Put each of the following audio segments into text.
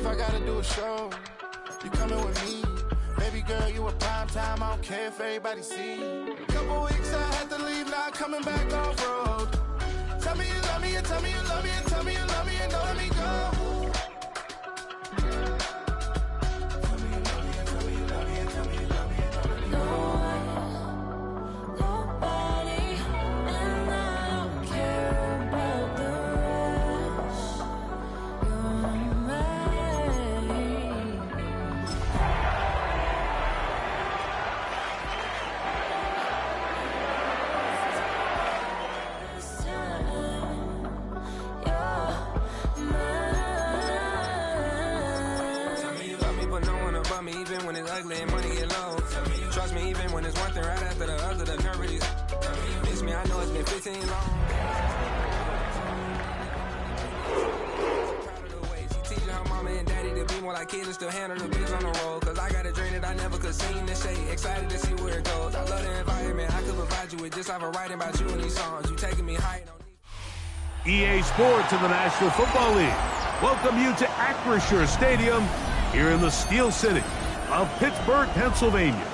I gotta do a show, you coming with me. Baby girl, you a prime time, I don't care if everybody see. Couple weeks I had to leave, now I'm coming back off road. Tell me you love me, and tell me you love me, and tell me you love me, and don't let me go. Trust me, even when it's one thing right after the other, the nerve is. Miss me, I know it's been 15 long. Proud of the way she teaching her mama and daddy to be more like kids and still handle the biz on the road. Cause I got a dream that I never could sing and say. Excited to see where it goes. I love the environment. I could provide you with just like I'm writing about you in these songs. You taking me high on these. EA Sports in the National Football League welcome you to Acrisure Stadium here in the Steel City of Pittsburgh, Pennsylvania.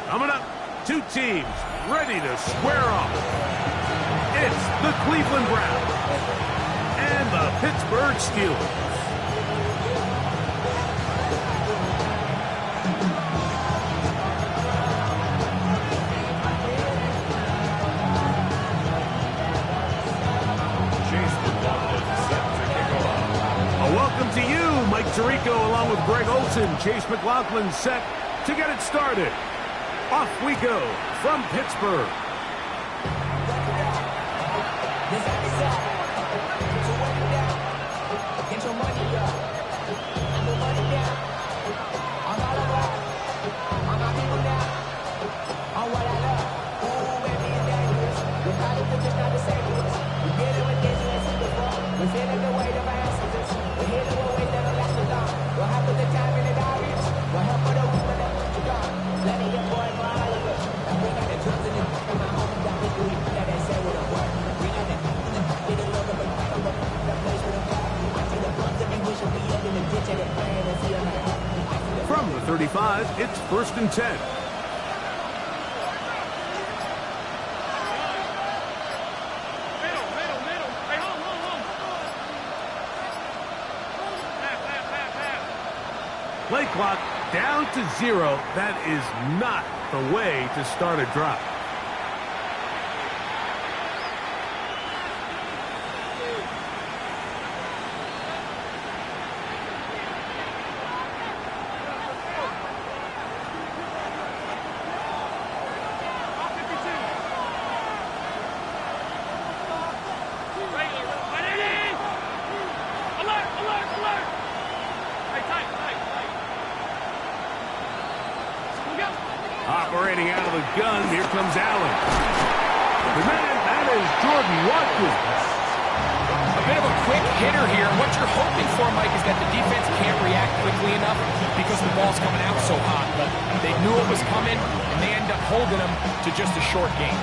Coming up, two teams ready to square off. It's the Cleveland Browns and the Pittsburgh Steelers. A welcome to you, Mike Tirico, along with Greg Olson. Chase McLaughlin set to get it started. Off we go from Pittsburgh. Get your money up. I'm the money down. I'm all about. I'm my people now. I'm what I love. Ooh, baby, it's dangerous. We're not the just not the same to us. We get it with this and see the fall. We're feeling the weight of our ancestors. We're hitting with ways that are lasting long. We'll have to the time in the diaries. We'll help for the women that want to go. Let me your boy for all of us. And bring out the drums and the my homies that we do. That they say with a word. Bring out the get a little bit of the place with a fire. From the 35, it's 1st and 10. Play clock down to 0. That is not the way to start a drive. Operating out of the gun, here comes Allen. The man, that is Jordan Watkins. A bit of a quick hitter here. What you're hoping for, Mike, is that the defense can't react quickly enough because the ball's coming out so hot. But they knew it was coming, and they end up holding them to just a short game.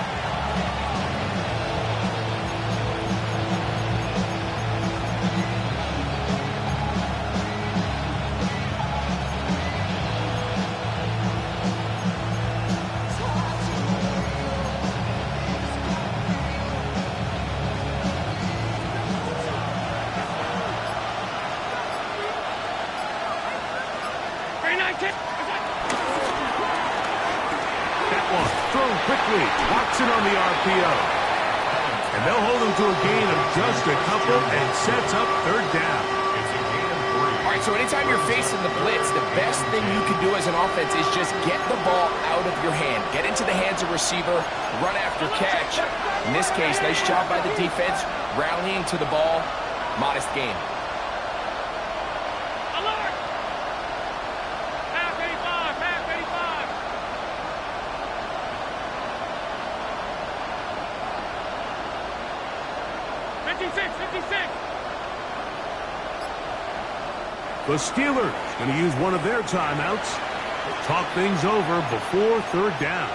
That one thrown quickly. Watson on the RPO. And they'll hold him to a gain of just a couple and sets up 3rd down. All right, so anytime you're facing the blitz, the best thing you can do as an offense is just get the ball out of your hand. Get into the hands of receiver, run after catch. In this case, nice job by the defense, rallying to the ball. Modest gain. Alert! Half 85, half 85. 56. The Steelers going to use one of their timeouts to talk things over before 3rd down.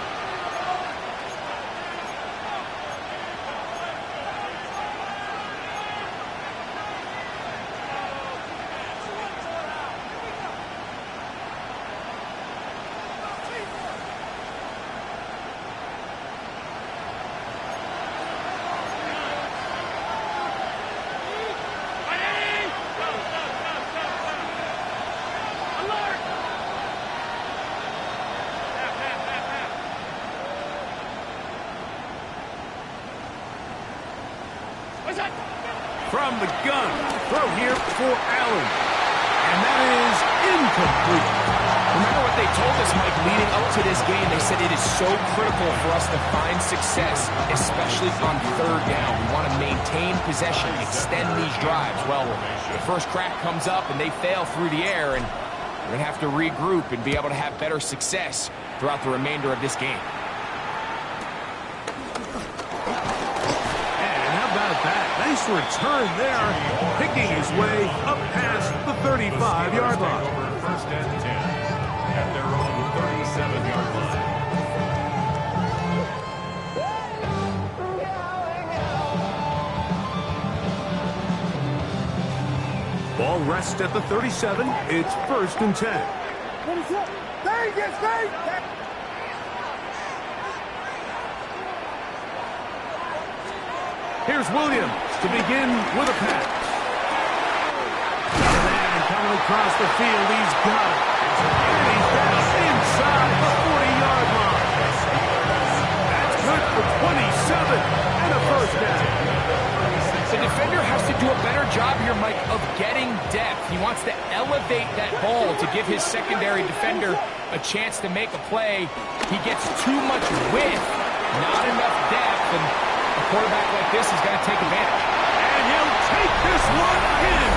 From the gun, throw here for Allen. And that is incomplete. No matter what they told us, Mike, leading up to this game, they said it is so critical for us to find success, especially on third down. We want to maintain possession, extend these drives. Well, the first crack comes up and they fail through the air, and we're going to have to regroup and be able to have better success throughout the remainder of this game. And how about that? Nice return there, picking his way up past the 35-yard line. First and 10 at their own 37-yard line. Ball rests at the 37. It's 1st and 10. Here's Williams to begin with a pass. Got a man coming across the field. He's got it. And he's down inside the 40-yard line. That's good for 27 and a first down. The defender has to do a better job here, Mike, of getting depth. He wants to elevate that ball to give his secondary defender a chance to make a play. He gets too much width, not enough depth, and a quarterback like this is going to take advantage. And he'll take this one in.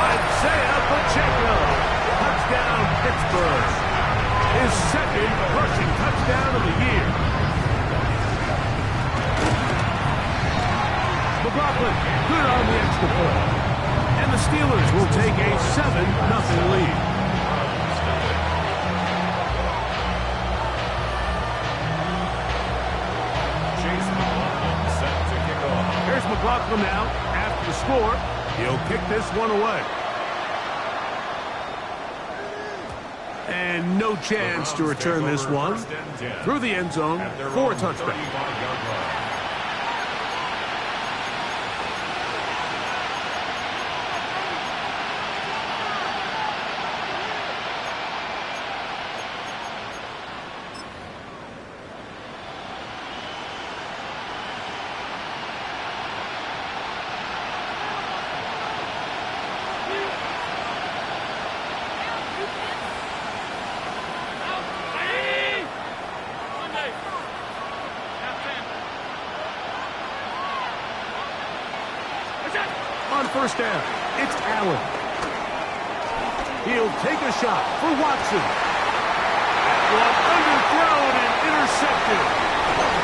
Isaiah Pacheco. Touchdown, Pittsburgh. His second rushing touchdown of the year. McLaughlin, good on the extra point. And the Steelers will take a 7-0 lead. Here's McLaughlin now. After the score, he'll kick this one away. And no chance to return this one through the end zone for a touchback. On first down, it's Allen. He'll take a shot for Watson. That one underthrown and intercepted.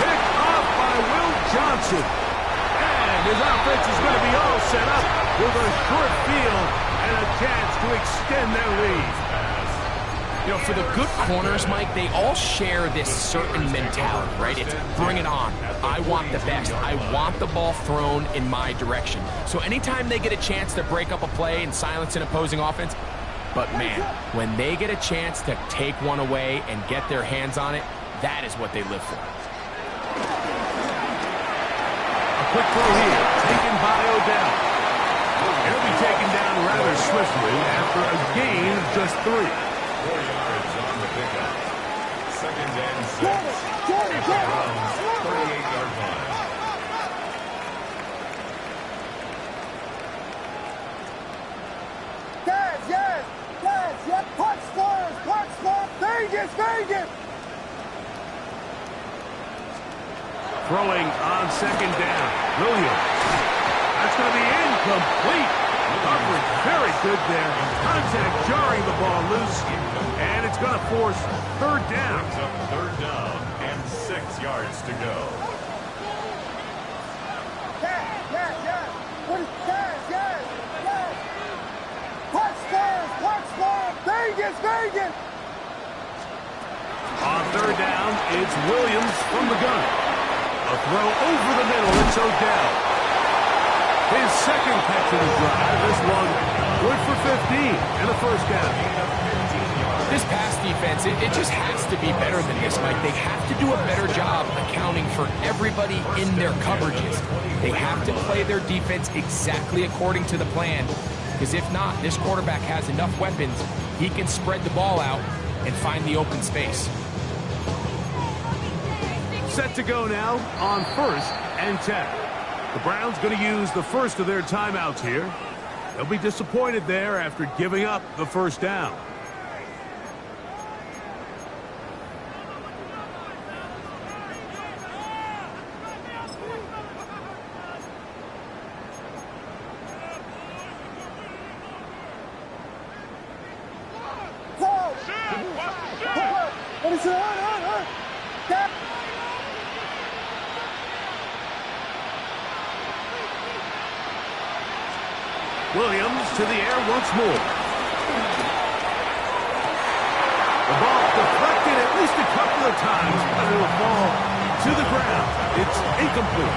Picked off by Will Johnson. And his offense is going to be all set up with a short field and a chance to extend their lead. You know, for the good corners, Mike, they all share this certain mentality, right? It's bring it on. I want the best. I want the ball thrown in my direction. So anytime they get a chance to break up a play and silence an opposing offense, but man, when they get a chance to take one away and get their hands on it, that is what they live for. A quick throw here, taken by Odell. He'll be taken down rather swiftly after a gain of just 3. 4 yards on the pickup. 2nd and 6. At the Browns' 38-yard line. Yes. Punch scores. Vegas. Throwing on 2nd down. Williams. That's going to be incomplete. Coverage very good there. Contact jarring the ball loose. And it's going to force 3rd down. Brings up 3rd down and 6 yards to go. Yes. Punch scores. Vegas. On 3rd down, it's Williams from the gun. A throw over the middle. It's Odell. His 2nd catch of the drive. This one good for 15 and a first down. This pass defense, it just has to be better than this, Mike. They have to do a better job accounting for everybody in their coverages. They have to play their defense exactly according to the plan, because if not, this quarterback has enough weapons. He can spread the ball out and find the open space. Set to go now on 1st and 10. The Browns going to use the first of their timeouts here. They'll be disappointed there after giving up the first down. Williams to the air once more. The ball deflected at least a couple of times, but it will fall to the ground. It's incomplete.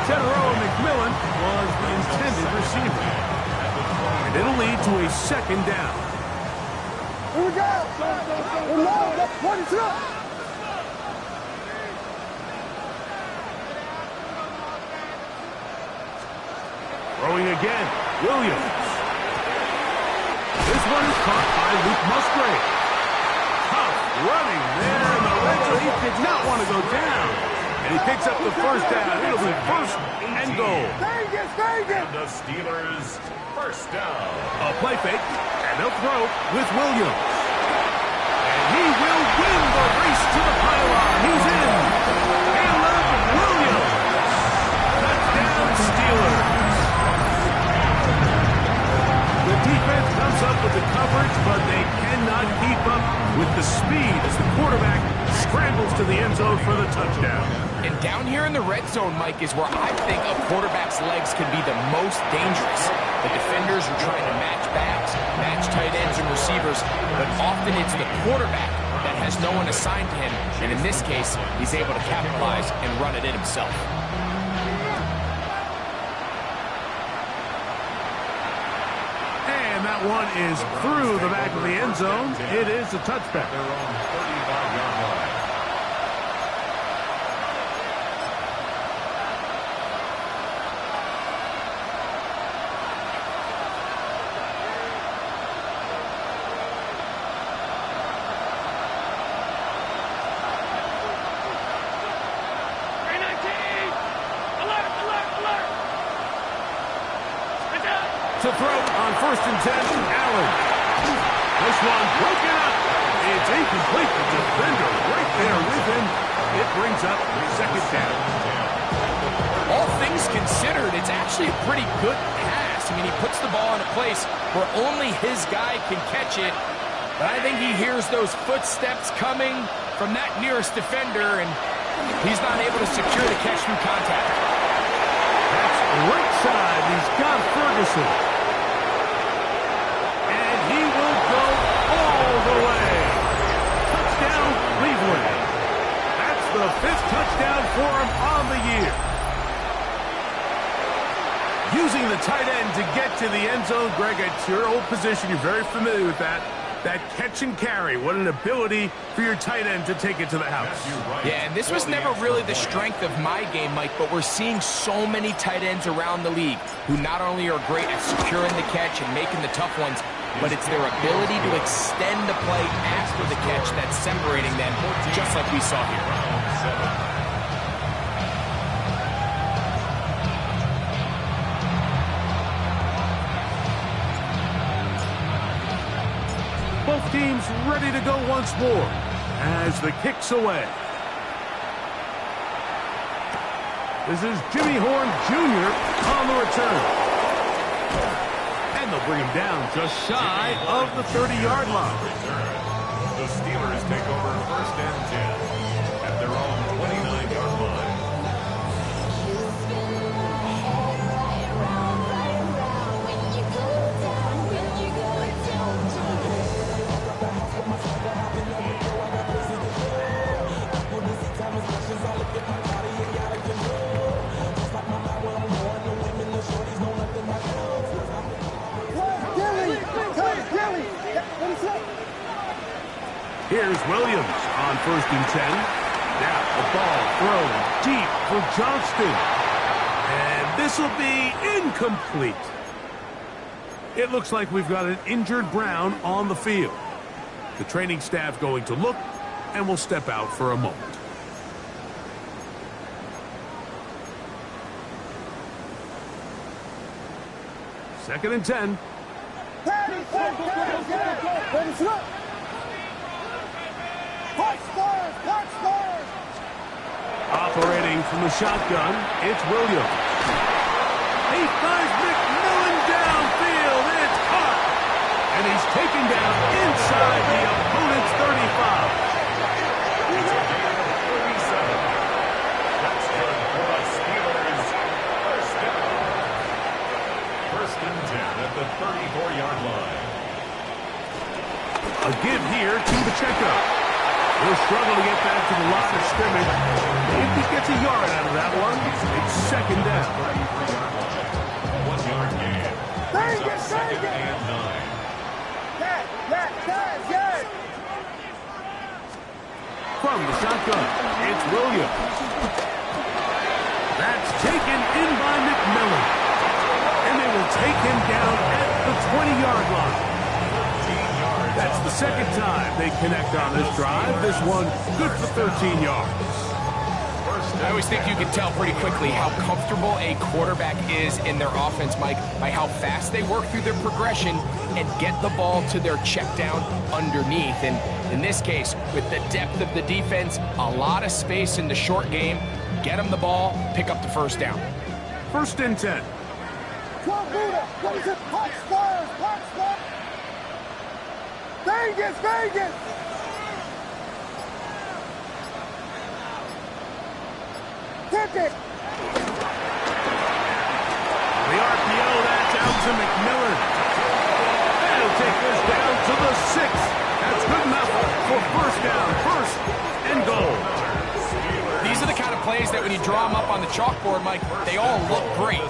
Teteroa McMillan was the intended receiver. And it'll lead to a second down. Here we go. What is up? Throwing again, Williams. This one is caught by Luke Musgrave. Tough running there in the red zone. He did not want to go down. And he picks up the first down. It'll be first and goal. And the Steelers first down. A play fake, and they'll throw with Williams. And he will win the race to the pylon. He's in. Caleb Williams. Touchdown, Steelers. The defense comes up with the coverage, but they cannot keep up with the speed as the quarterback scrambles to the end zone for the touchdown. And down here in the red zone, Mike, is where I think a quarterback's legs can be the most dangerous. The defenders are trying to match backs, match tight ends and receivers, but often it's the quarterback that has no one assigned to him, and in this case, he's able to capitalize and run it in himself. And that one is through the back of the end zone. It is a touchback. They're on 35-yard line. To throw on 1st and 10, Allen. This one broken up. It's incomplete. The defender right there with him. It brings up second down. All things considered, it's actually a pretty good pass. I mean, he puts the ball in a place where only his guy can catch it. But I think he hears those footsteps coming from that nearest defender, and he's not able to secure the catch through contact. That's right side. He's got Ferguson. He will go all the way. Touchdown, Cleveland. That's the 5th touchdown for him on the year. Using the tight end to get to the end zone, Greg, it's your old position. You're very familiar with that. That catch and carry. What an ability for your tight end to take it to the house. Yeah, and this was never really the strength of my game, Mike, but we're seeing so many tight ends around the league who not only are great at securing the catch and making the tough ones, but it's their ability to extend the play after the catch that's separating them, just like we saw here. Both teams ready to go once more as the kick's away. This is Jimmy Horn Jr. on the return. And they'll bring him down just shy of the 30-yard line. The Steelers take over 1st and 10 at their own 29-yard line. Here's Williams on 1st and 10. Now the ball thrown deep for Johnston. And this will be incomplete. It looks like we've got an injured Brown on the field. The training staff going to look and will step out for a moment. Second and 10. Ready, slip. Punch stars. Operating from the shotgun, it's Williams. He finds McMillan downfield, and it's caught. And he's taken down inside the opponent's 35. It's a gain of 37. That's good for the Steelers. First down. First and 10 at the 34-yard line. A give here to Pacheco. He'll struggle to get back to the line of scrimmage. If he gets a yard out of that one, it's second down. 1 yard gain. It's second and 9. Yes. From the shotgun, it's Williams. That's taken in by McMillan. And they will take him down at the 20-yard line. That's the second time they connect on this drive. This one good for 13 yards. I always think you can tell pretty quickly how comfortable a quarterback is in their offense, Mike, by how fast they work through their progression and get the ball to their check down underneath. And in this case, with the depth of the defense, a lot of space in the short game, get them the ball, pick up the first down. First and 10. What is it? Punch stars. Vegas. Tip it. The RPO, that's out to McMillan. They'll take this down to the 6. That's good enough for first down. First and goal. These are the kind of plays that when you draw them up on the chalkboard, Mike, they all look great.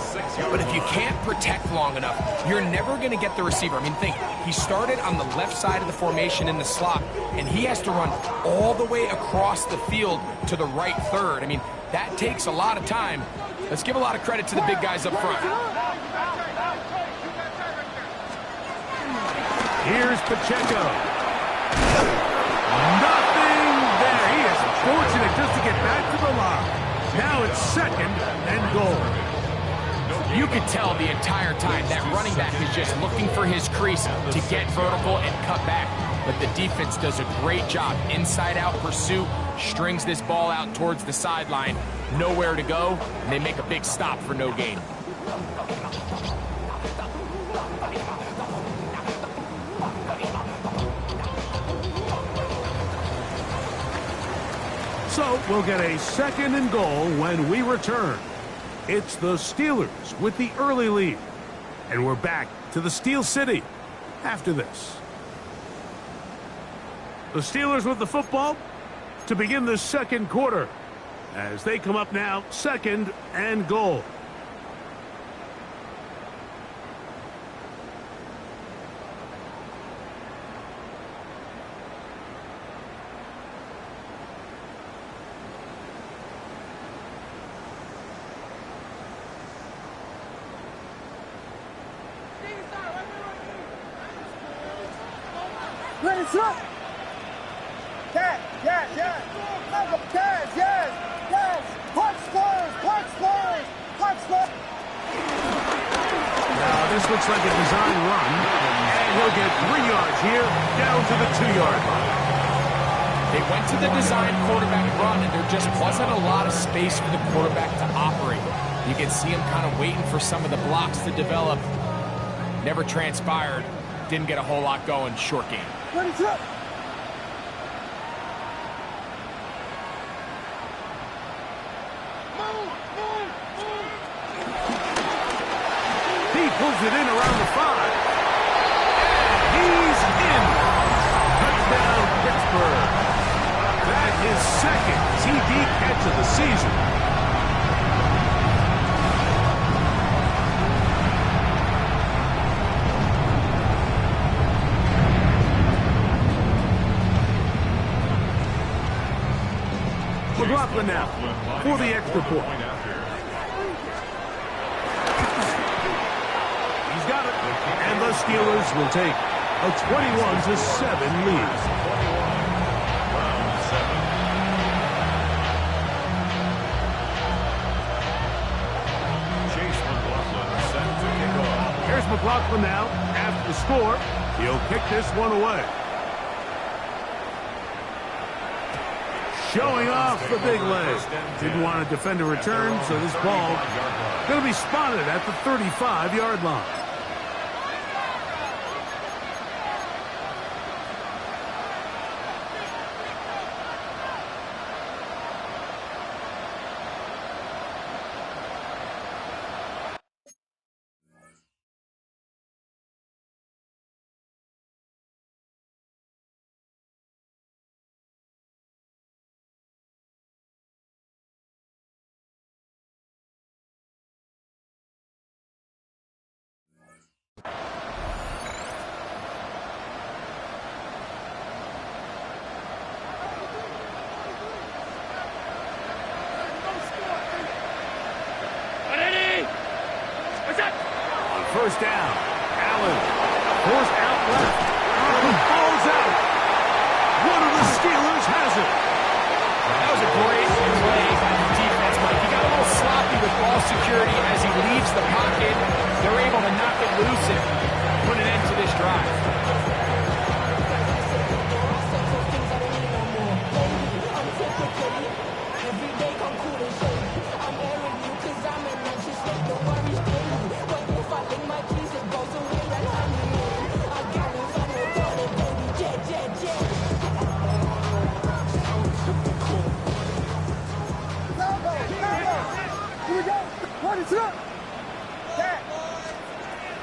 But if you can't protect long enough, you're never going to get the receiver. I mean, think, he started on the left side of the formation in the slot, and he has to run all the way across the field to the right third. I mean, that takes a lot of time. Let's give a lot of credit to the big guys up front. Here's Pacheco. Nothing there. He is fortunate just to get back to the line. Now it's second and goal. You could tell the entire time that running back is just looking for his crease to get vertical and cut back. But the defense does a great job. Inside-out pursuit, strings this ball out towards the sideline. Nowhere to go, and they make a big stop for no gain. So we'll get a second and goal when we return. It's the Steelers with the early lead. And we're back to the Steel City after this. The Steelers with the football to begin the second quarter as they come up now, second and goal. Ready, slip. Yes. Punch stars. Now this looks like a design run, and he'll get 3 yards here, down to the 2-yard line. They went to the design quarterback run, and there just wasn't a lot of space for the quarterback to operate. You can see him kind of waiting for some of the blocks to develop. Never transpired. Didn't get a whole lot going. Short game. Ready, slip. He pulls it in around the 5. And he's in. Touchdown, Pittsburgh. That is second TD catch of the season. McLaughlin now for the extra point. He's got it. And the Steelers will take a 21-7 lead. Here's McLaughlin now after the score. He'll kick this one away. Showing off the big leg. Didn't want to defend a return, so this ball going to be spotted at the 35-yard line. First down. Allen forced out left. The ball's out. One of the Steelers has it. That was a great play by the defense, Mike. He got a little sloppy with ball security as he leaves the pocket. They're able to knock it loose and put an end to this drive.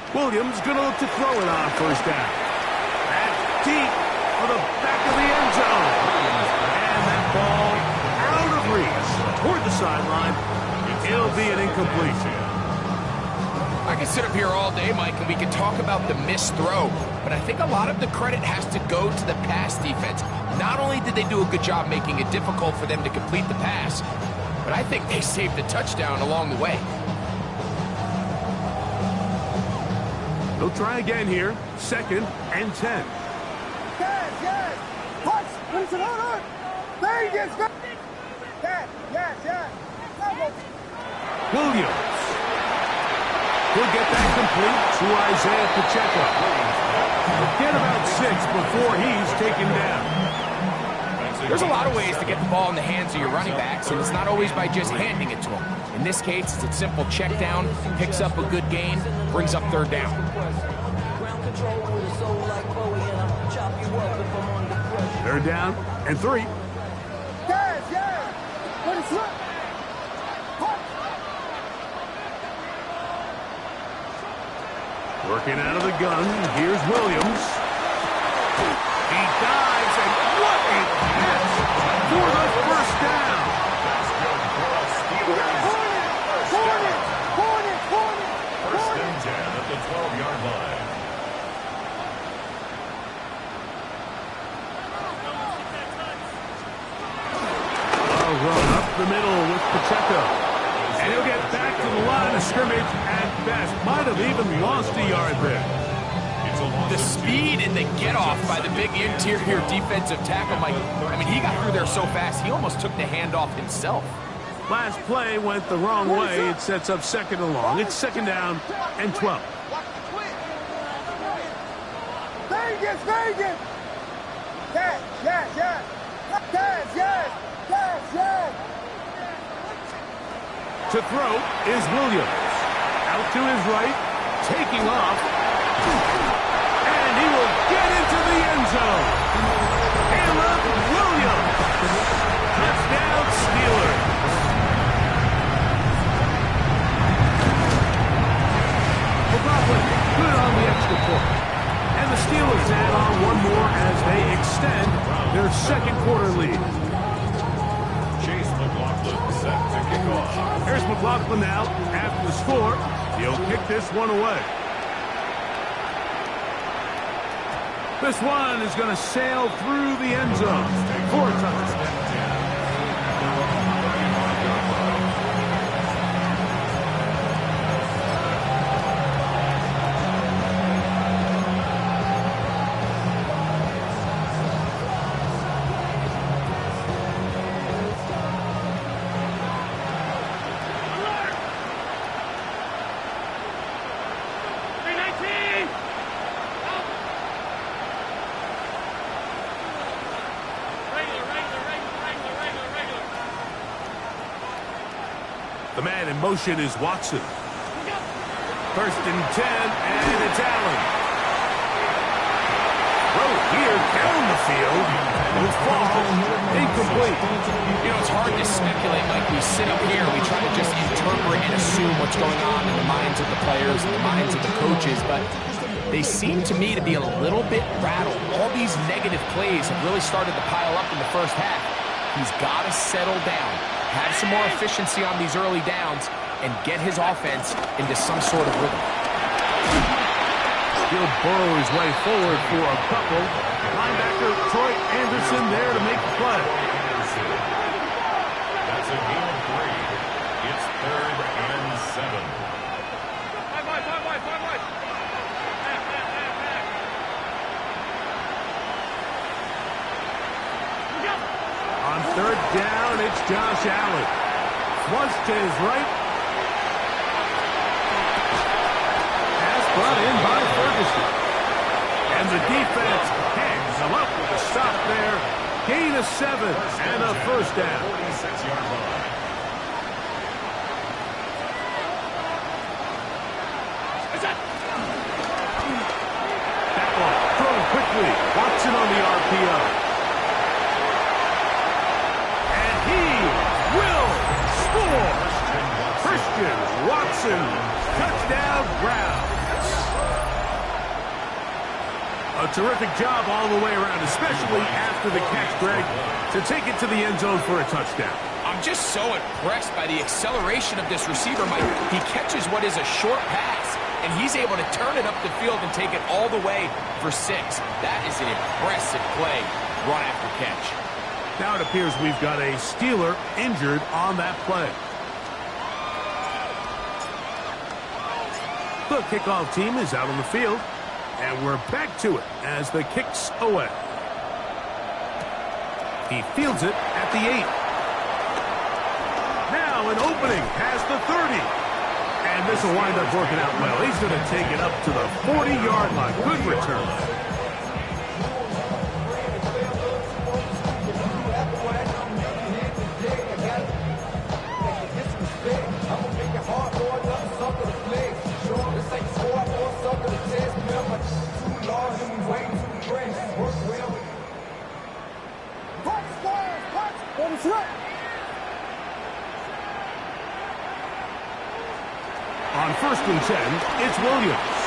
Williams going to look to throw it on first down. That's deep for the back of the end zone. And that ball out of reach toward the sideline. It'll be an incompletion. I can sit up here all day, Mike, and we can talk about the missed throw, but I think a lot of the credit has to go to the pass defense. Not only did they do a good job making it difficult for them to complete the pass, but I think they saved a touchdown along the way. They'll try again here. 2nd and 10. Yes. Punch. Listen, hold on. There he gets back. Yes. Williams. He'll get that complete to Isaiah Pacheco. Get about 6 before he's taken down. There's a lot of ways to get the ball in the hands of your running backs, and it's not always by just handing it to them. In this case, it's a simple check down, picks up a good gain, brings up 3rd down. They're down and 3. Yes. What is what? Working out of the gun. Here's Williams. He dives, and what a catch for the first down. First and 10 at the 12-yard line. A run up the middle with Pacheco. And he'll get back to the line of scrimmage at best. Might have even lost a yard there. The speed and the get-off by the big interior defensive tackle, Mike. I mean, he got through there so fast, he almost took the handoff himself. Last play went the wrong way. It sets up 2nd and long. It's 2nd down and 12. Vegas. Yes. To throw is Williams. Out to his right, taking off. And he will get into the end zone. Caleb Williams. Touchdown Steelers. McLaughlin good on the extra point. And the Steelers add on one more as they extend their 2nd quarter lead. Chase McLaughlin set to kick off. Here's McLaughlin now after the score. He'll kick this one away. This one is going to sail through the end zone for a touchdown. The man in motion is Watson. First and 10, and it's Allen. Throw here down the field. Will fall. Incomplete. You know, it's hard to speculate. Like, we sit up here, we try to just interpret and assume what's going on in the minds of the players and the minds of the coaches, but they seem to me to be a little bit rattled. All these negative plays have really started to pile up in the first half. He's got to settle down, have some more efficiency on these early downs, and get his offense into some sort of rhythm. He'll burrow his way forward for a couple. Linebacker Troy Anderson there to make the play. That's a gain of 3. It's 3rd and 7. Five wide. On 3rd down, it's Josh Allen. Flush to his right. Pass brought in by Ferguson. And the defense hangs him up with a stop there. Gain of 7 and a first down. 46-yard line. That one thrown quickly. Watson on the RPO. And he will score. Christian Watson, touchdown Browns. A terrific job all the way around, especially after the catch, Greg, to take it to the end zone for a touchdown. I'm just so impressed by the acceleration of this receiver, Mike. He catches what is a short pass, and he's able to turn it up the field and take it all the way for 6. That is an impressive play, run after catch. Now it appears we've got a Steeler injured on that play. The kickoff team is out on the field, and we're back to it as the kick's away. He fields it at the 8. Now an opening past the 30. And this will wind up working out well. He's going to take it up to the 40-yard line. Good return. On 1st and 10, it's Williams.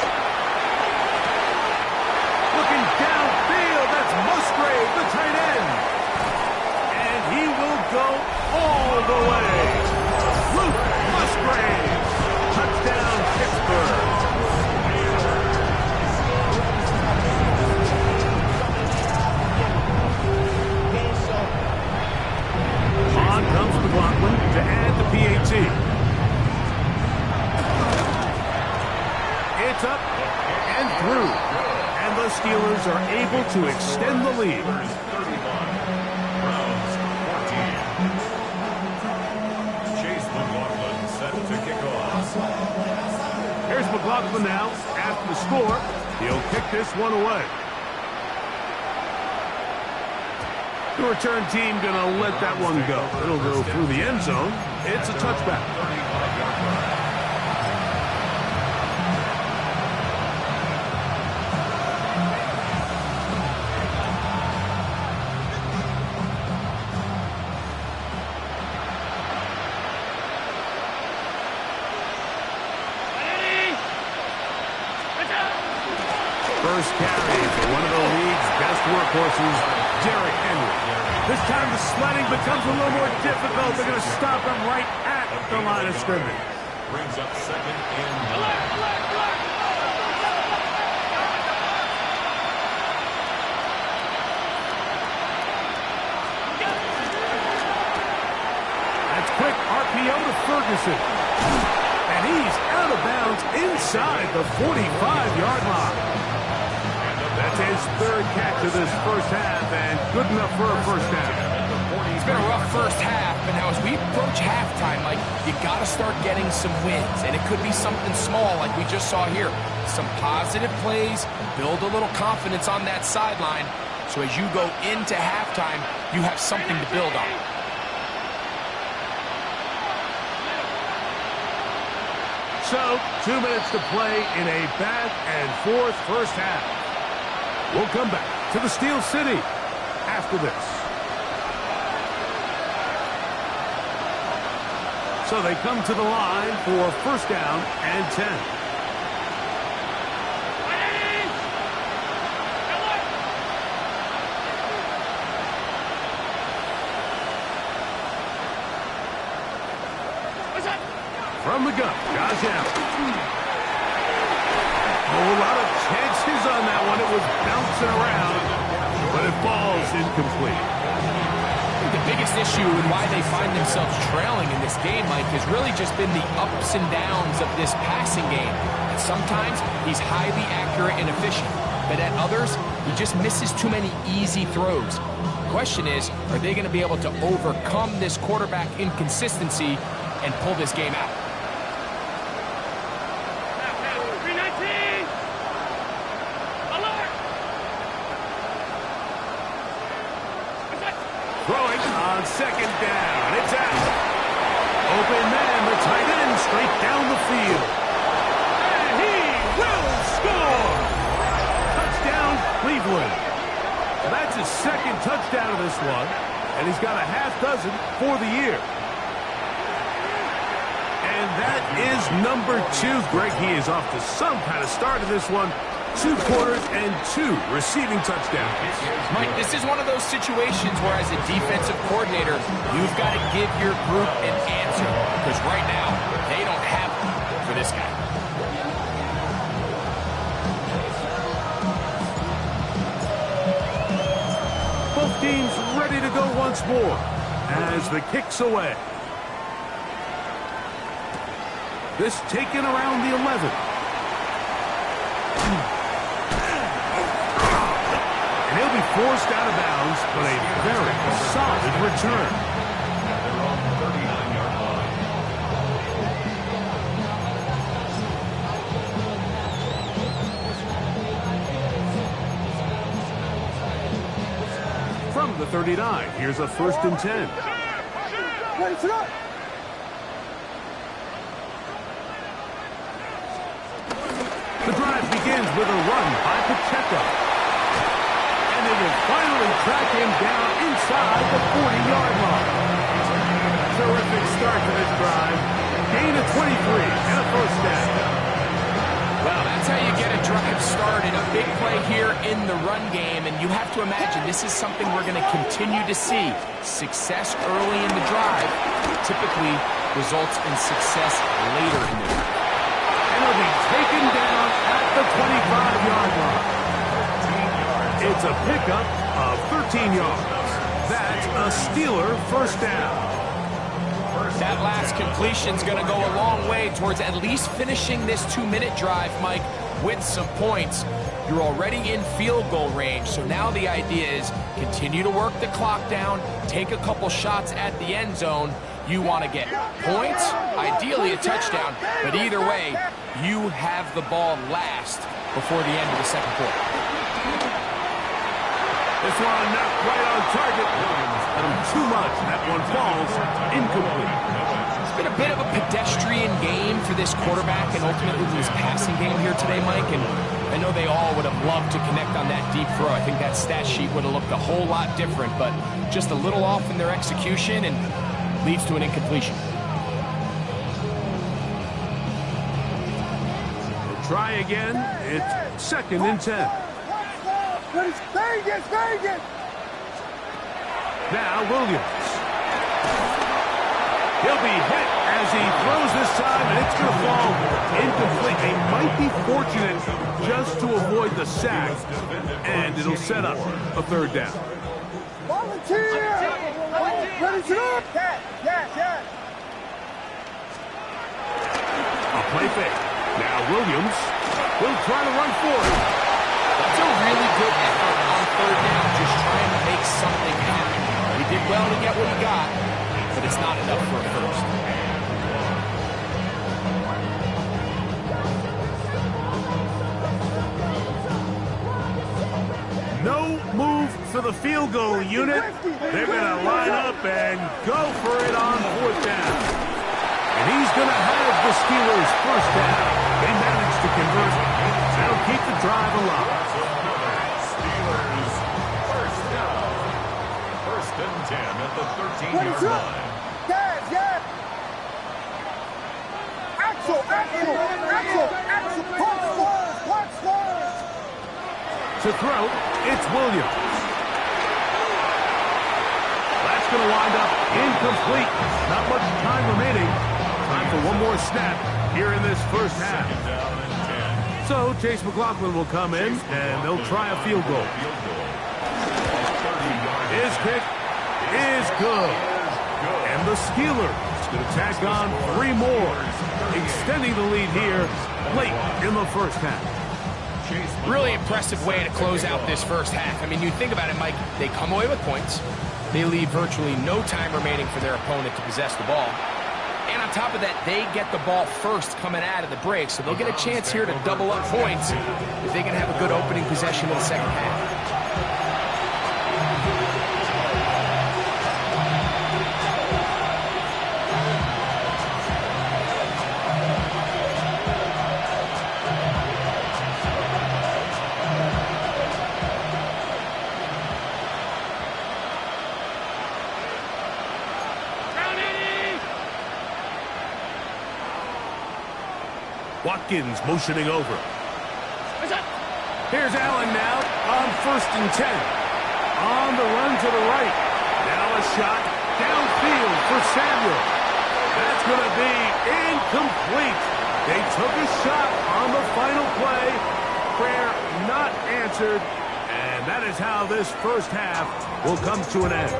Looking downfield, that's Musgrave, the tight end. And he will go all the way. Luke Musgrave, touchdown Pittsburgh. On comes McLaughlin to add the PAT. It's up and through. And the Steelers are able to extend the lead. 31. Browns 14. Chase McLaughlin set to kick off. Here's McLaughlin now. After the score, he'll kick this one away. The return team going to let that one go. It'll go through the end zone. It's a touchback. 35-yard line. First carry for one of the league's best workhorses, Derrick Henry. This time the sledding becomes a little more difficult. They're going to stop him right at the line of scrimmage. Brings up 2nd and 9. That's quick RPO to Ferguson. And he's out of bounds inside the 45-yard line. That's his 3rd catch of this first half, and good enough for a first down. It's been a rough first half, but now as we approach halftime, Mike, you got to start getting some wins, and it could be something small like we just saw here. Some positive plays, build a little confidence on that sideline, so as you go into halftime, you have something to build on. So, 2 minutes to play in a back-and-forth first half. We'll come back to the Steel City after this. So they come to the line for first down and 10. From the gun, Josh Allen. A lot of chances on that one. It was bouncing around, but it falls incomplete. The biggest issue and why they find themselves trailing in this game, Mike, has really just been the ups and downs of this passing game. And sometimes he's highly accurate and efficient, but at others, he just misses too many easy throws. The question is, are they going to be able to overcome this quarterback inconsistency and pull this game out? Throwing on second down. It's out. Open man, the tight end, straight down the field. And he will score! Touchdown, Cleveland. That's his second touchdown of this one, and he's got a half dozen for the year. And that is number 2. Greg, he is off to some kind of start of this one. 2 quarters and 2 receiving touchdowns. Mike, this is one of those situations where as a defensive coordinator, you've got to give your group an answer. Because right now, they don't have one for this guy. Both teams ready to go once more as the kick's away. This taken around the 11. And he'll be forced out of bounds, but a very solid return. They're on the 39-yard line. From the 39, here's a 1st and 10. Ready, sit up. The drive begins with a run by Pacheco. And they will finally track him down inside the 40-yard line. Terrific start to this drive. Gain of 23 and a first down. Well, that's how you get a drive started. A big play here in the run game, and you have to imagine this is something we're going to continue to see. Success early in the drive typically results in success later in the drive. And he'll be taken down at the 25-yard line. It's a pickup of 13 yards. That's a Steeler first down. That last completion's going to go a long way towards at least finishing this 2-minute drive, Mike, with some points. You're already in field goal range, so now the idea is continue to work the clock down, take a couple shots at the end zone. You want to get points, ideally a touchdown, but either way, you have the ball last before the end of the second quarter. This one not quite on target. Too much. That one falls incomplete. It's been a bit of a pedestrian game for this quarterback and ultimately this passing game here today, Mike. And I know they all would have loved to connect on that deep throw. I think that stat sheet would have looked a whole lot different, but just a little off in their execution and leads to an incompletion. We'll try again. It's 2nd and 10. Stay again. Now Williams. He'll be hit as he throws this time, and it's going to fall incomplete. They might be fortunate just to avoid the sack, and it'll set up a 3rd down. Volunteer! Ready, sit up! Yes. A play fake. Now Williams will try to run for it. That's a really good effort on 3rd down, just trying to make something happen. He did well to get what he got, but it's not enough for a first. No move for the field goal unit. They're going to line up and go for it on 4th down. And he's going to have the Steelers first down. They managed to convert. That'll keep the drive alive. Steelers first down. First and 10 at the 13-yard line. Guys, yeah. Axel. Watch forward. To throw, it's Williams. That's going to wind up incomplete. Not much time remaining. Time for one more snap here in this first half. Second down and 10. So Chase McLaughlin will come in, and they'll try a field goal. His kick is good. And the Steelers going to tack on 3 more, extending the lead here late in the first half. Really impressive way to close out this first half. I mean, you think about it, Mike, they come away with points. They leave virtually no time remaining for their opponent to possess the ball. And on top of that, they get the ball first coming out of the break, so they'll get a chance here to double up points if they can have a good opening possession in the second half. Watkins motioning over. Here's Allen now on 1st and 10. On the run to the right. Now a shot downfield for Samuel. That's going to be incomplete. They took a shot on the final play. Prayer not answered. And that is how this first half will come to an end.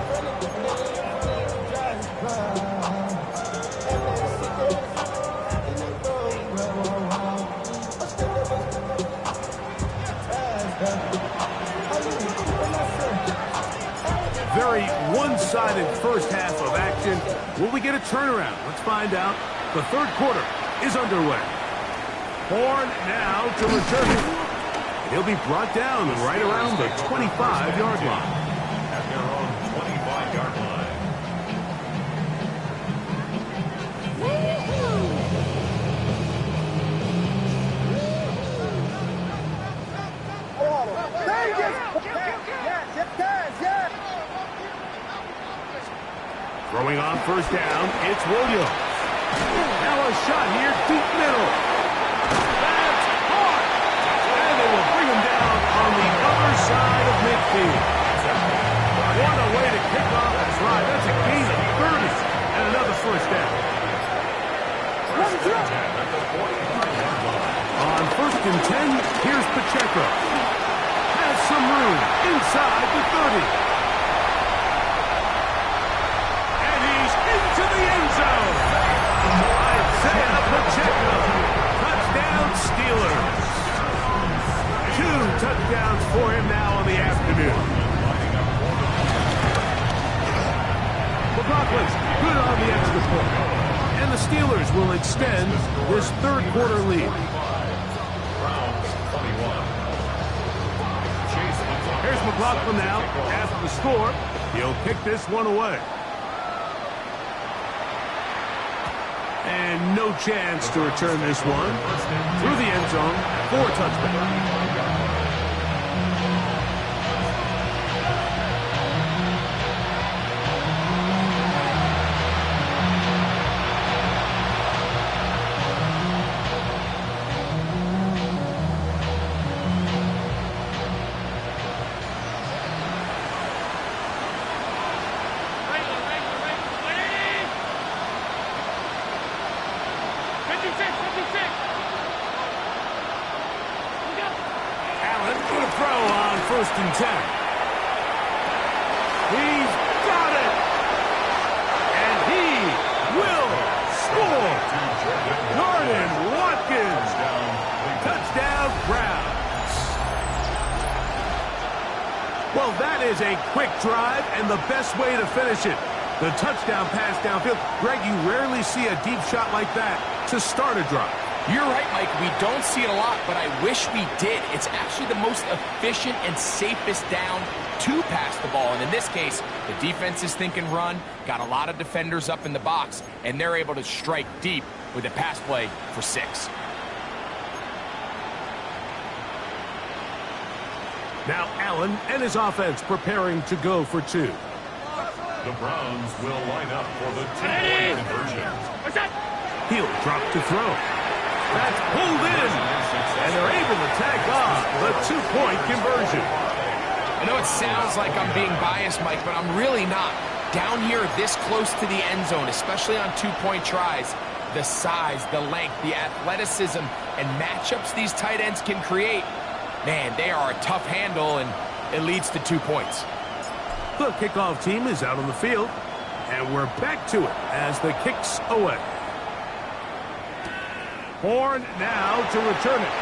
Very one-sided first half of action. Will we get a turnaround? Let's find out. The third quarter is underway. Horn now to return it. He'll be brought down right around the 25-yard line. At their own 25-yard line. Throwing on first down, it's Williams. Now a shot here, deep middle. That's hard. And they will bring him down on the other side of midfield. What a way to kick off a drive. That's a gain of 30 and another first down. On 1st and 10, here's Pacheco. Has some room inside the 30. To the end zone. Isaiah Pacheco. Touchdown Steelers. 2 touchdowns for him now on the afternoon. McLaughlin good on the extra point. And the Steelers will extend this third quarter lead. Here's McLaughlin now after the score. He'll kick this one away. And no chance to return this one. Through the end zone for a touchback. Allen with a throw on 1st and 10. He's got it! And he will score! Jordan Watkins! Touchdown Browns! Well, that is a quick drive and the best way to finish it. The touchdown pass downfield. Greg, you rarely see a deep shot like that to start a drive. You're right, Mike. We don't see it a lot, but I wish we did. It's actually the most efficient and safest down to pass the ball. And in this case, the defense is thinking run, got a lot of defenders up in the box, and they're able to strike deep with a pass play for 6. Now Allen and his offense preparing to go for 2. The Browns will line up for the 2-point conversion. He'll drop to throw. That's pulled in, and they're able to tack on the 2-point conversion. I know it sounds like I'm being biased, Mike, but I'm really not. Down here this close to the end zone, especially on 2-point tries, the size, the length, the athleticism, and matchups these tight ends can create, man, they are a tough handle, and it leads to 2 points. The kickoff team is out on the field, and we're back to it as the kick's away. Horn now to return it.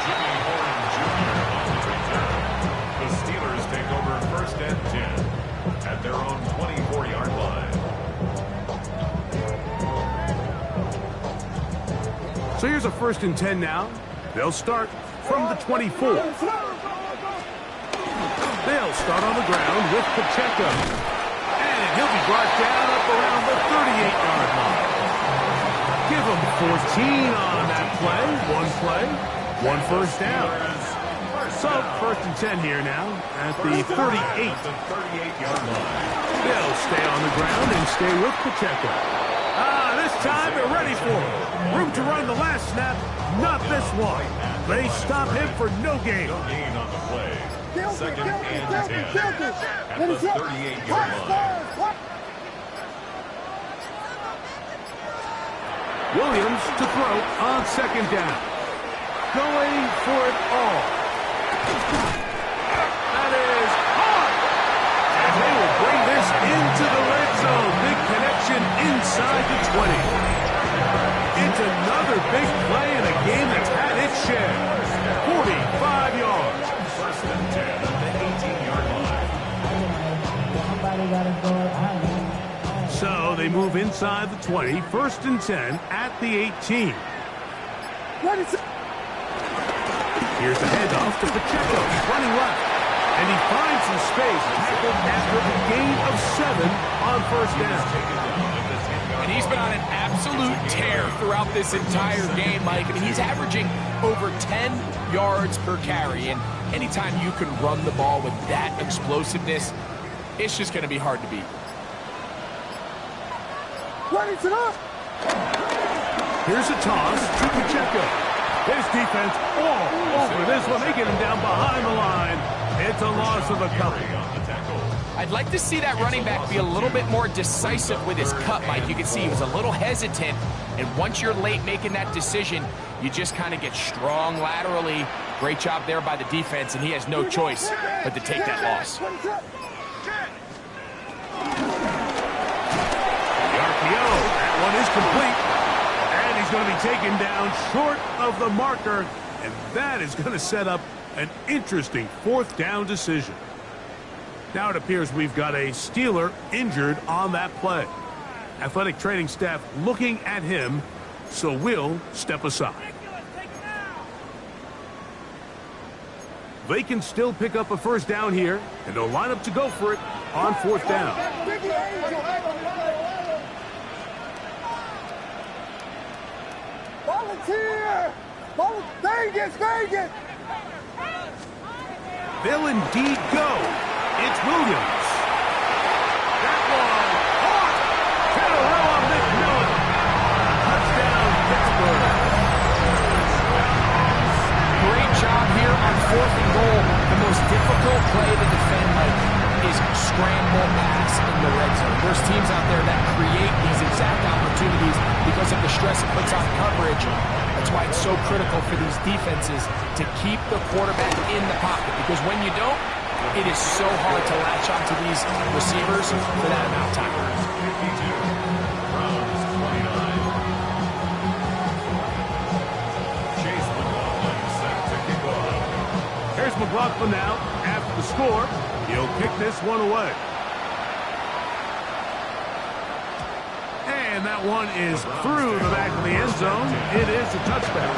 Jimmy Horn Jr. on the return. The Steelers take over 1st and 10 at their own 24-yard line. So here's a 1st and 10 now. They'll start from the 24. They'll start on the ground with Pacheco. And he'll be brought down up around the 38-yard line. Give him 14 on that play. 1 first down. So 1st and 10 here now at the 38. The 38-yard line. They'll stay on the ground and stay with Pacheco. This time they're ready for it. Room to run the last snap, not this one. They stop him for no gain. No gain on the play. 2nd and 10 at the 38-yard line. Williams to throw on 2nd down. Going for it all. That is hard. And they will bring this into the red zone. Big connection inside the 20. It's another big play in a game that's had its share. 45 yards. 1st and 10 at the 18-yard line. So they move inside the 20. 1st and 10 at the 18. Here's the handoff to Pacheco, running left. And he finds some space, tackled after a gain of 7 on 1st down. And he's been on an absolute tear throughout this entire game, Mike. I mean, he's averaging over 10 yards per carry. And anytime you can run the ball with that explosiveness, it's just going to be hard to beat. Here's a toss to Pacheco. His defense all over this one. They get him down behind the line. It's a loss of a couple. I'd like to see that running back be a little bit more decisive with his cut, Mike. You can see he was a little hesitant, and once you're late making that decision, you just kind of get strong laterally. Great job there by the defense, and he has no choice but to take that loss. The RPO, that one is complete. And he's going to be taken down short of the marker, and that is going to set up an interesting 4th down decision. Now it appears we've got a Steeler injured on that play. Athletic training staff looking at him, so we'll step aside. They can still pick up a 1st down here, and they'll line up to go for it on 4th down. Volunteer! Vegas! They'll indeed go. It's Williams. That one caught. Tataroa McMillan. Touchdown, Pittsburgh. Great job here on 4th and goal. The most difficult play to defend, Mike, is scramble pass in the red zone. There's teams out there that create these exact opportunities because of the stress it puts on coverage. That's why it's so critical for these defenses to keep the quarterback in the pocket, because when you don't, it is so hard to latch onto these receivers for that amount of time. 52, Browns 29. Chase McLaughlin set to kick off. Here's McLaughlin now after the score. He'll kick this one away. And And that one is through the back of the end zone. It is a touchback.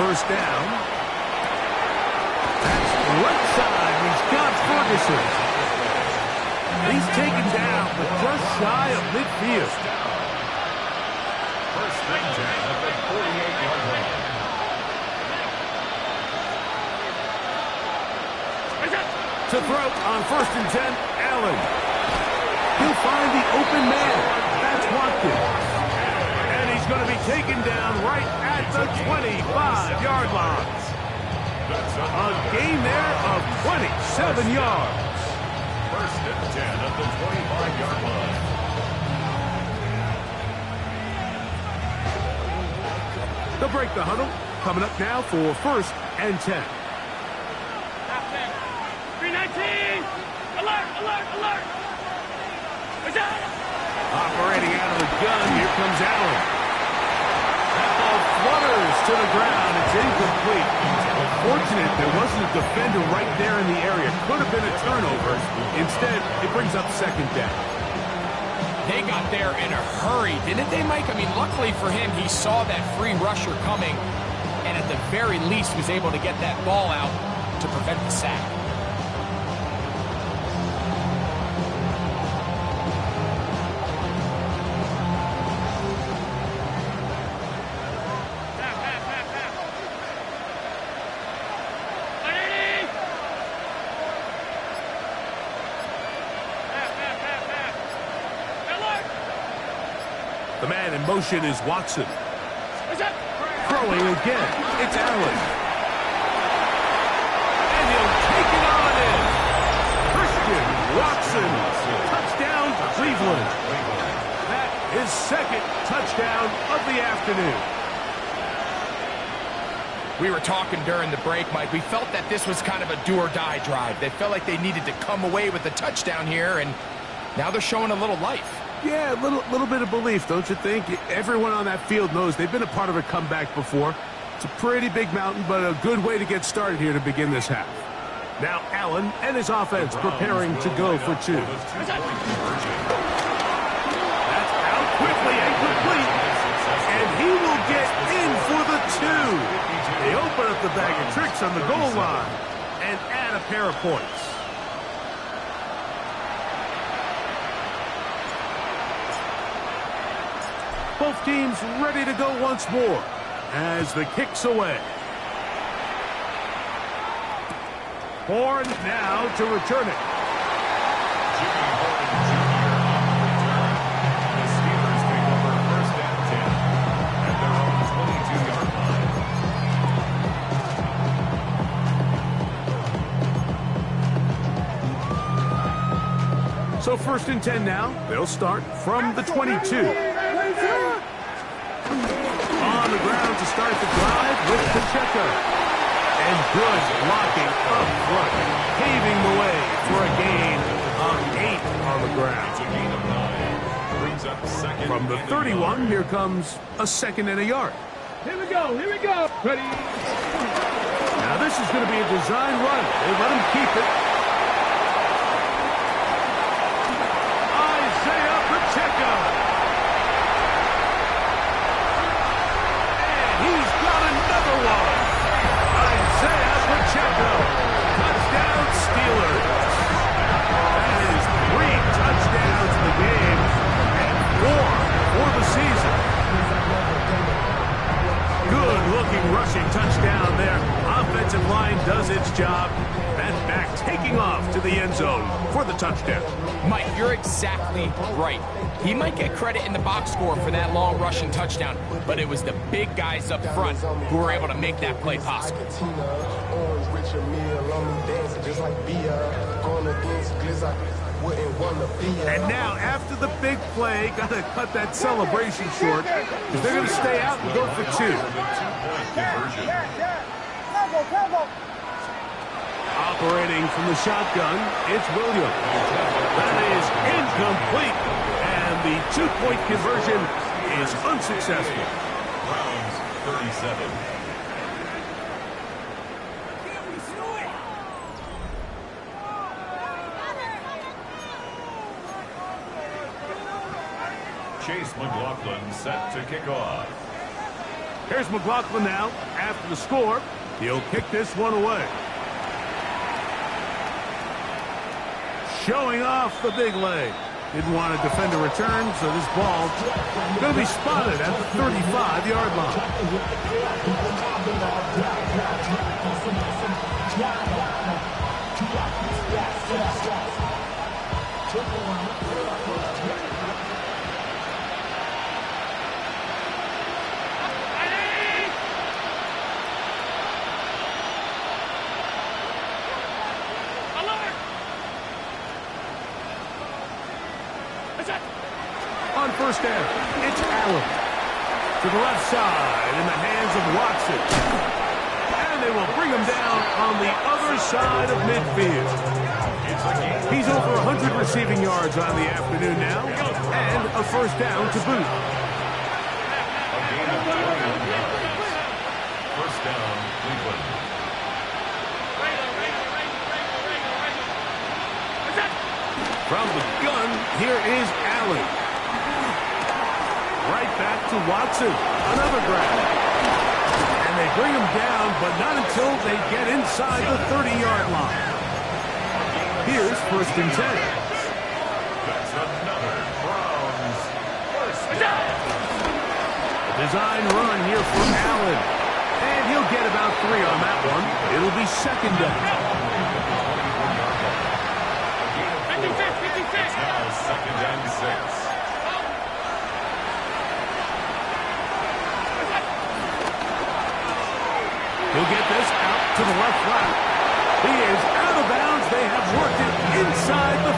First down. That's right side. He's got Ferguson. He's taken down, but just shy of midfield. First and 10 at the 48-yard line. To throw on first and 10, Allen. He'll find the open man. That's Watkins. And he's going to be taken down right at the 25-yard line. A gain there of 27 yards. First and 10 at the 25-yard line. They'll break the huddle. Coming up now for first and 10. 319! Alert! Alert! Alert! Operating out of the gun, here comes Allen. That ball flutters to the ground. It's incomplete. Fortunate there wasn't a defender right there in the area. Could have been a turnover. Instead, it brings up second down. They got there in a hurry, didn't they, Mike? I mean, luckily for him, he saw that free rusher coming and at the very least was able to get that ball out to prevent the sack. The man in motion is Watson. Throwing again. It's Allen. And he'll take it on in. Christian Watson. Touchdown, Cleveland. That is second touchdown of the afternoon. We were talking during the break, Mike. We felt that this was kind of a do-or-die drive. They felt like they needed to come away with a touchdown here, and now they're showing a little life. Yeah, a little bit of belief, don't you think? Everyone on that field knows they've been a part of a comeback before. It's a pretty big mountain, but a good way to get started here to begin this half. Now Allen and his offense preparing to go for two. That's out quickly and complete. And he will get in for the two. They open up the bag of tricks on the goal line and add a pair of points. Both teams ready to go once more as the kick's away. Horn now to return it. Jimmy Horn Jr. on the return. The Steelers take over first and 10 at their own 22-yard line. So first and 10 now. They'll start from the 22. On the ground to start the drive with Pacheco. And good blocking up front, paving the way for a gain of 8 on the ground. It's a gain of 9. Brings up second. From the 31, here comes a second and a yard. Here we go. Here we go. Ready? Now this is going to be a design run. They let him keep it. Isaiah Pacheco. He's got another one. Isaiah Pacheco. Touchdown Steelers. That is 3 touchdowns in the game and 4 for the season. Good-looking rushing touchdown there. Offensive line does its job. And back taking off to the end zone for the touchdown. Mike, you're exactly right. He might get credit in the box score for that long rushing touchdown, but it was the big guys up front who were able to make that play possible. And now, after the big play, got to cut that celebration short, because they're going to stay out and go for two. Operating from the shotgun, it's Williams. That is incomplete, and the two-point conversion is unsuccessful. Browns 37. Chase McLaughlin set to kick off. Here's McLaughlin now. After the score, he'll kick this one away. Showing off the big leg. Didn't want to defend a return, so this ball going to be spotted at the 35-yard line. On first down, it's Allen. To the left side in the hands of Watson. And they will bring him down on the other side of midfield. He's over 100 receiving yards on the afternoon now, and a first down to boot. A gain of 21 yards. First down, Cleveland. From the gun, here is Allen. Right back to Watson. Another grab. And they bring him down, but not until they get inside the 30-yard line. Here's first and 10. That's another Browns first down. A design run here from Allen. And he'll get about 3 on that one. It'll be second down. It's now second and 6. He'll get this out to the left flat. He is out of bounds. They have worked it inside the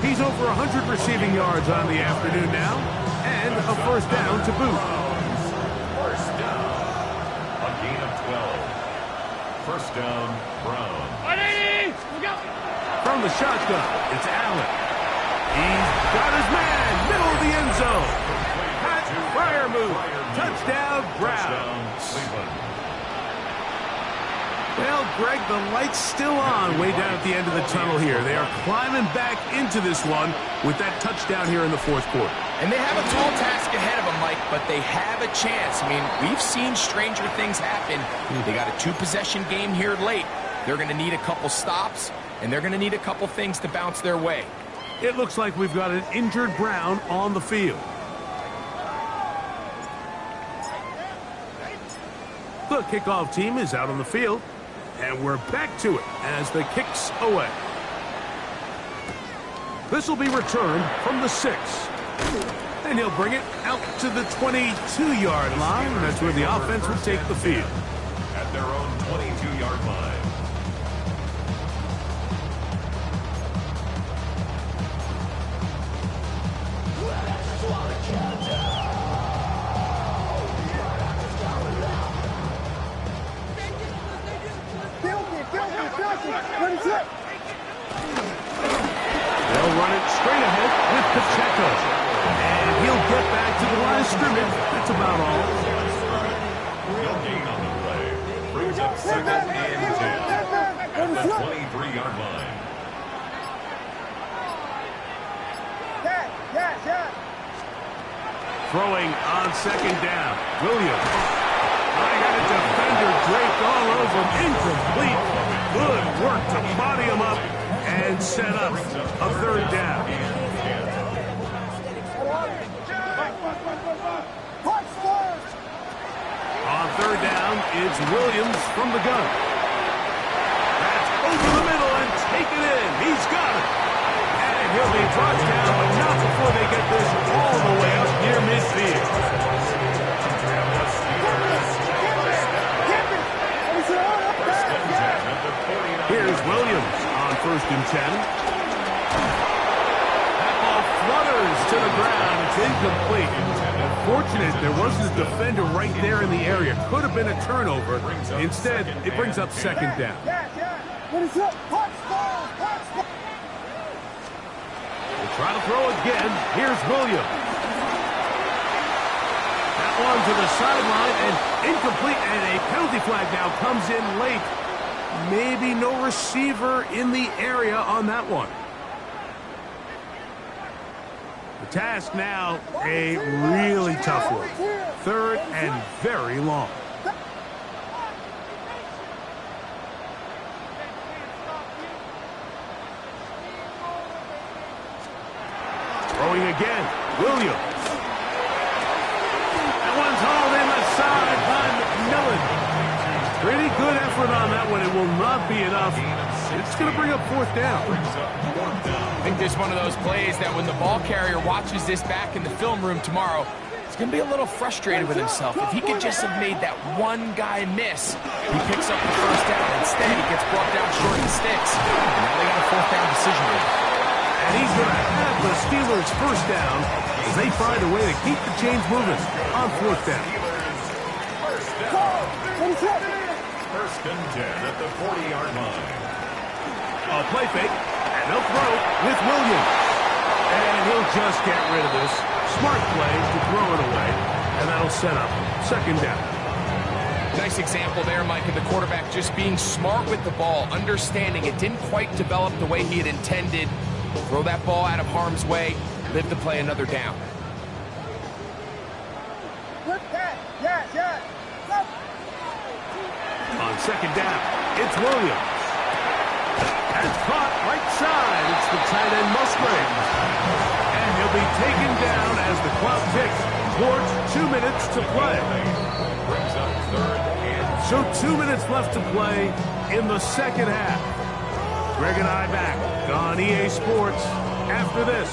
15. He's over 100 receiving yards on the afternoon now, and a first down to boot. First down. A gain of 12. First down, Brown. From the shotgun, it's Allen. He's got his man, middle of the end zone. Pat Freiermuth. Touchdown, Browns. Well, Greg, the light's still on way down at the end of the tunnel here. They are climbing back into this one with that touchdown here in the fourth quarter. And they have a tall task ahead of them, Mike, but they have a chance. I mean, we've seen stranger things happen. They got a two-possession game here late. They're going to need a couple stops, and they're going to need a couple things to bounce their way. It looks like we've got an injured Brown on the field. The kickoff team is out on the field, and we're back to it as the kick's away. This will be returned from the 6. And he'll bring it out to the 22-yard line. That's where the offense will take the field. At their own 22-yard line. They'll run it straight ahead with Pacheco. And he'll get back to the line of scrimmage. That's about all. He'll gain on the play. Brings up second and 10 at the 23-yard line. Throwing on second down. Williams. I got a defender draped all over him. Incomplete. Good work to body him up and set up a third down. On third down, it's Williams from the gun. That's over the middle and take it in. He's got it. And he'll be brought down, but not before they get this all the way up near midfield. Here's Williams on first and 10. That ball flutters to the ground. It's incomplete. Unfortunate there wasn't a defender right there in the area. Could have been a turnover. Instead, it brings up second down. What is up? We'll try to throw again. Here's Williams. That one to the sideline and incomplete, and a penalty flag now comes in late. Maybe no receiver in the area on that one. The task now, a really tough one. Third and very long. Throwing again, Williams. That one's hauled in the side by McMillan. Pretty good effort on that one. It will not be enough. It's going to bring up fourth down. I think this is one of those plays that when the ball carrier watches this back in the film room tomorrow, he's going to be a little frustrated with himself. If he could just have made that one guy miss, he picks up the first down. Instead, he gets brought down short and sticks. And now they got a fourth down decision maker. And he's going to have the Steelers first down as they find a way to keep the chains moving on fourth down. First and 10 at the 40-yard line. A play fake, and they'll throw with Williams. And he'll just get rid of this. Smart play to throw it away, and that'll set up second down. Nice example there, Mike, of the quarterback just being smart with the ball, understanding it didn't quite develop the way he had intended. Throw that ball out of harm's way, live to play another down. On second down, it's Williams. That's caught right side. It's the tight end Musgrave. And he'll be taken down as the clock ticks towards 2 minutes to play. So 2 minutes left to play in the second half. Greg and I back on EA Sports. After this,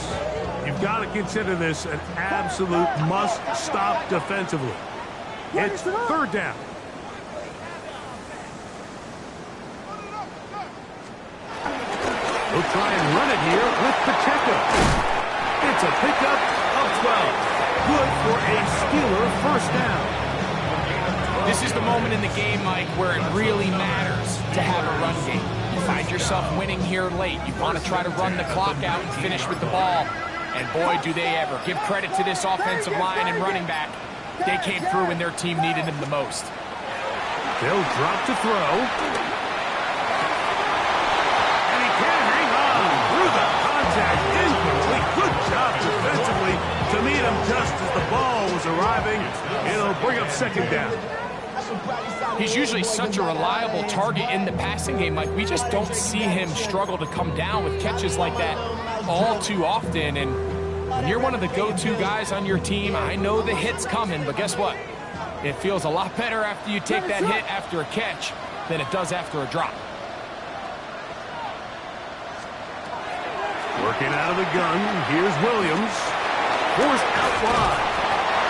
you've got to consider this an absolute must-stop defensively. It's third down. We'll try and run it here with Pacheco. It's a pickup of 12. Good for a Steeler first down. This is the moment in the game, Mike, where it really matters to have a run game. You find yourself winning here late. You want to try to run the clock out and finish with the ball. And boy, do they ever. Give credit to this offensive line and running back. They came through when their team needed them the most. They'll drop to throw. And he can't hang on through the contact. Incomplete. Good job defensively to meet him just as the ball was arriving. It'll bring up second down. He's usually such a reliable target in the passing game. Like, we just don't see him struggle to come down with catches like that all too often. And when you're one of the go-to guys on your team, I know the hit's coming, but guess what? It feels a lot better after you take that hit after a catch than it does after a drop. Working out of the gun, here's Williams. Forced out wide.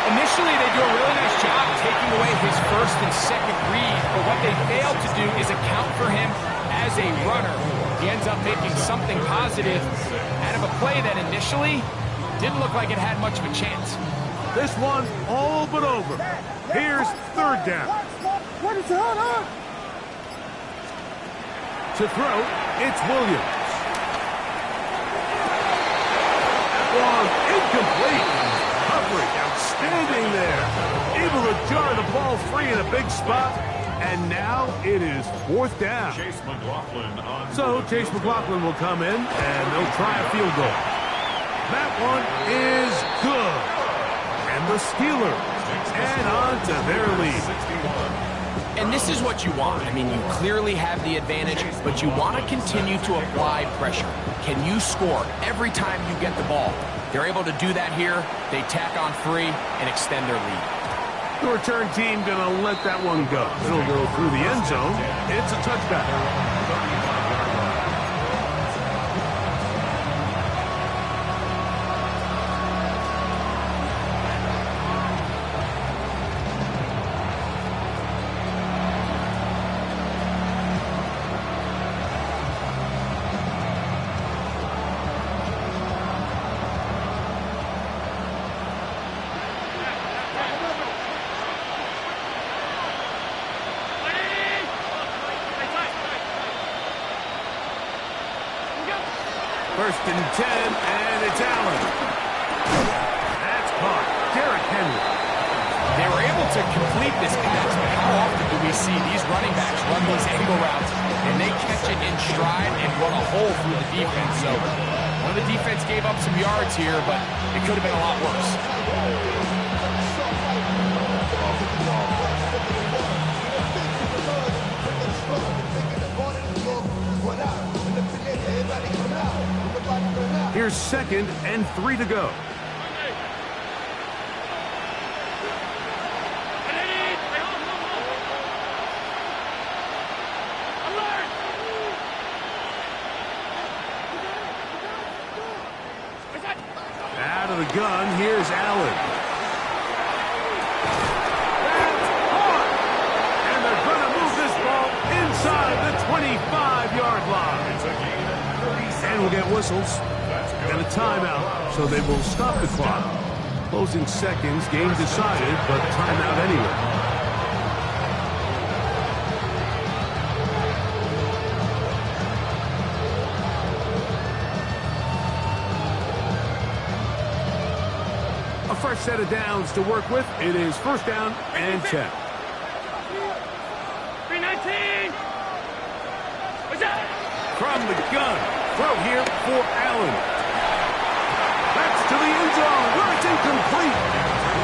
Initially, they do a really nice job taking away his first and second read, but what they failed to do is account for him as a runner. He ends up making something positive out of a play that initially didn't look like it had much of a chance. This one all but over. Here's third down. To throw, it's Williams. One incomplete. Coverage outstanding there. Able to jar the ball free in a big spot. And now it is fourth down. Chase McLaughlin on. So Chase McLaughlin will come in and they'll try a field goal. That one is good. And the Steelers add on to their lead. And this is what you want. I mean, you clearly have the advantage, but you want to continue to apply pressure. Can you score every time you get the ball? They're able to do that here. They tack on free and extend their lead. The return team going to let that one go. It'll go through the end zone. It's a touchback. First and 10, and it's Allen. That's caught. Derrick Henry. They were able to complete this pass, but how often do we see these running backs run these angle routes and they catch it in stride and run a hole through the defense? So one of the defense gave up some yards here, but it could have been a lot worse. Here's 2nd and 3 to go. Out of the gun, here's Allen. That's caught! And they're going to move this ball inside the 25-yard line. And we'll get whistles and a timeout, so they will stop the clock. Closing seconds, game decided, but timeout anyway. A fresh set of downs to work with. It is 1st down and 10. 319. From the gun, throw here for Allen. That's to the end zone, where it's incomplete.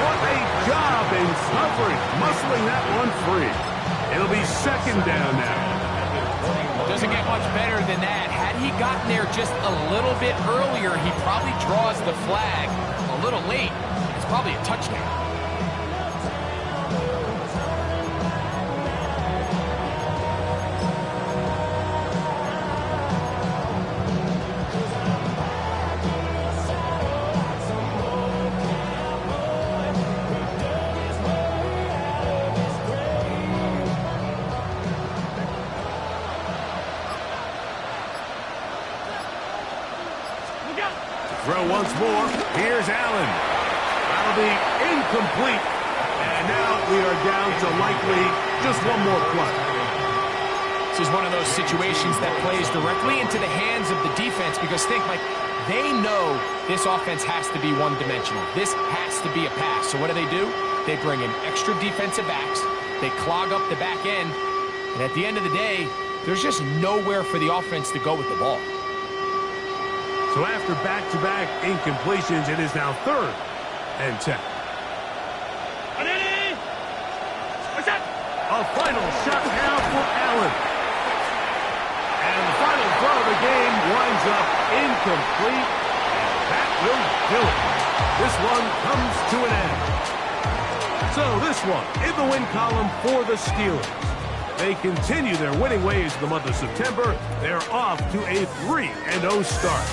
What a job in covering, muscling that one free. It'll be 2nd down now. Doesn't get much better than that. Had he gotten there just a little bit earlier, he probably draws the flag a little late. It's probably a touchdown. Throw once more. Here's Allen. That'll be incomplete. And now we are down to likely just one more play. This is one of those situations that plays directly into the hands of the defense because think, like, they know this offense has to be one-dimensional. This has to be a pass. So what do? They bring in extra defensive backs. They clog up the back end. And at the end of the day, there's just nowhere for the offense to go with the ball. So after back-to-back incompletions, it is now 3rd and 10. A final shot now for Allen. And the final throw of the game winds up incomplete. And that will do it. This one comes to an end. So this one in the win column for the Steelers. They continue their winning ways in the month of September. They're off to a 3-0 start.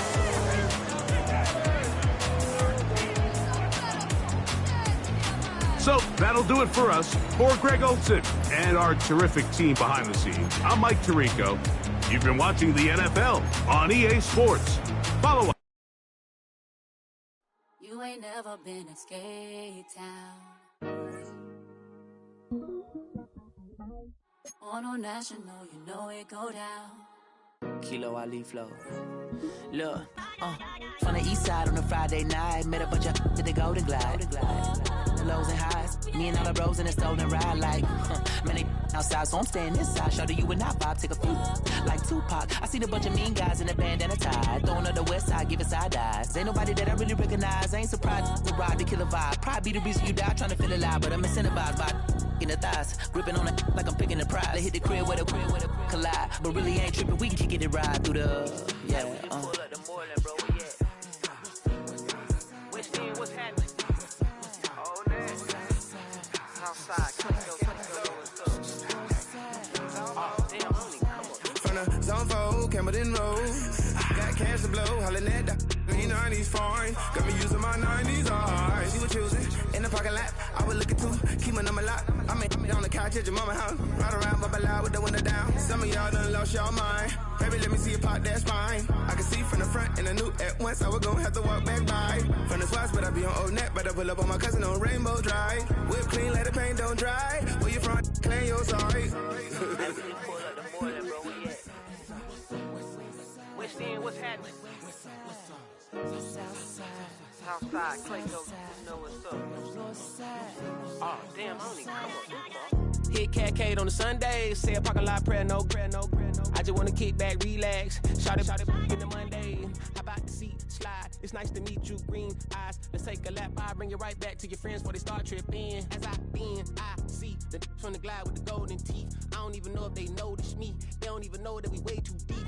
So that'll do it for us. For Greg Olsen and our terrific team behind the scenes, I'm Mike Tirico. You've been watching the NFL on EA Sports. Follow us. You ain't never been in Skate Town. On national, you know it go down. Kilo Ali flow. Look, from the east side on a Friday night, met a bunch of to the Golden Glide. The lows and highs, me and all the bros in a stolen ride like, man, they outside, so I'm staying inside. Shout to you and I vibe, take a few like Tupac. I seen a bunch of mean guys in a bandana tie, throwing up the west side, giving side eyes. Ain't nobody that I really recognize. I ain't surprised to ride the killer vibe. Probably be the reason you die trying to feel alive, but I'm incentivized by in the thighs, gripping on it like I'm picking the prize. They hit the crib where the collide, but really ain't tripping. We can kick it ride through the Pull up the Moreland, bro. Which team was happening? Oh, Southside, From the zone 4, Campbellton Road. Got cash to blow, hollering at the 90s foreign. Got me using my 90s eyes. She was choosing in the parking lot. I was looking too, keep my number locked. I made on the couch at your mama house. Ride around, bubble loud with the window down. Some of y'all done lost y'all mind. Baby, let me see you pop, that's fine. I can see from the front and I knew at once I was gonna have to walk back by. From the spots, but I be on Old Neck. But I pull up on my cousin on Rainbow Drive. Whip clean, let the paint don't dry. Where you from? Claim your sorry. Which team was happening? Southside, Clayco, you know what's up. Oh, damn, I don't even come up this far. Hit Cat Cade on the Sunday. Say a parking lot prayer, no. I just wanna kick back, relax. Shout it in the Monday. How about the seat slide? It's nice to meet you, green eyes. Let's take a lap. I bring you right back to your friends before they start tripping. As I bend, I see the from the glide with the golden teeth. I don't even know if they notice me. They don't even know that we way too deep.